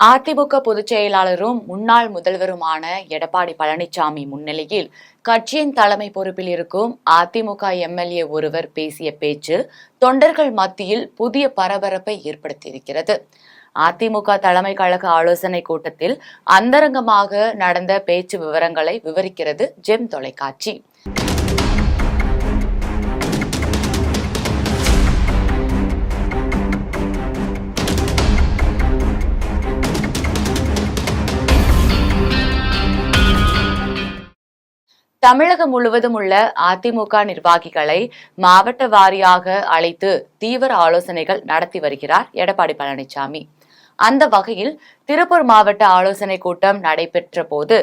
அதிமுக பொதுச் செயலாளரும் முன்னாள் முதல்வருமான எடப்பாடி பழனிசாமி முன்னிலையில் கட்சியின் தலைமை பொறுப்பில் இருக்கும் அதிமுக எம்எல்ஏ ஒருவர் பேசிய பேச்சு தொண்டர்கள் மத்தியில் புதிய பரபரப்பை ஏற்படுத்தியிருக்கிறது. அதிமுக தலைமை கழக ஆலோசனை கூட்டத்தில் அந்தரங்கமாக நடந்த பேச்சு விவரங்களை விவரிக்கிறது ஜெம் தொலைக்காட்சி. தமிழகம் முழுவதும் உள்ள அதிமுக நிர்வாகிகளை மாவட்ட வாரியாக அழைத்து தீவிர ஆலோசனைகள் நடத்தி வருகிறார் எடப்பாடி பழனிசாமி. அந்த வகையில் திருப்பூர் மாவட்ட ஆலோசனை கூட்டம் நடைபெற்ற போது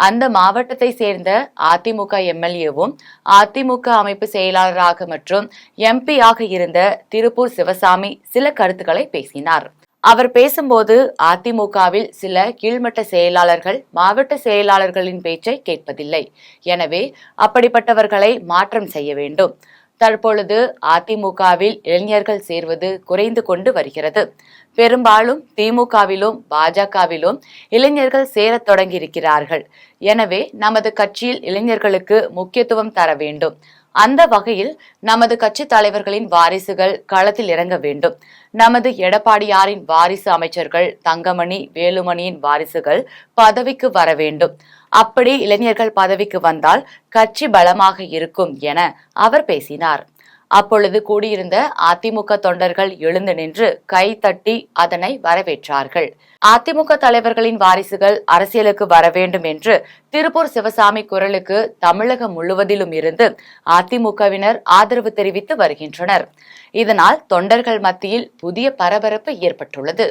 அந்த மாவட்டத்தை சேர்ந்த அதிமுக எம்எல்ஏவும் அதிமுக அமைப்பு செயலாளராக மற்றும் எம்பியாக இருந்த திருப்பூர் சிவசாமி சில கருத்துக்களை பேசினார். அவர் பேசும்போது அதிமுகவில் சில கீழ்மட்ட செயலாளர்கள் மாவட்ட செயலாளர்களின் பேச்சை கேட்பதில்லை. எனவே அப்படிப்பட்டவர்களை மாற்றம் செய்ய வேண்டும். தற்பொழுது அதிமுகவில் இளைஞர்கள் சேர்வது குறைந்து கொண்டு வருகிறது. பெரும்பாலும் திமுகவிலும் பாஜகவிலும் இளைஞர்கள் சேரத் தொடங்கியிருக்கிறார்கள். எனவே நமது கட்சியில் இளைஞர்களுக்கு முக்கியத்துவம் தர வேண்டும். அந்த வகையில் நமது கட்சி தலைவர்களின் வாரிசுகள் களத்தில் இறங்க வேண்டும். நமது எடப்பாடியாரின் வாரிசு அமைச்சர்கள் தங்கமணி வேலுமணியின் வாரிசுகள் பதவிக்கு வர வேண்டும். அப்படி இளைஞர்கள் பதவிக்கு வந்தால் கட்சி பலமாக இருக்கும் என அவர் பேசினார். அப்பொழுது கூடியிருந்த அதிமுக தொண்டர்கள் எழுந்து நின்று கை தட்டி அதனை வரவேற்றார்கள். அதிமுக தலைவர்களின் வாரிசுகள் அரசியலுக்கு வர வேண்டும் என்று திருப்பூர் சிவசாமி குரலுக்கு தமிழகம் முழுவதிலும் இருந்து அதிமுகவினர் ஆதரவு தெரிவித்து வருகின்றனர். இதனால் தொண்டர்கள் மத்தியில் புதிய பரபரப்பு ஏற்பட்டுள்ளது.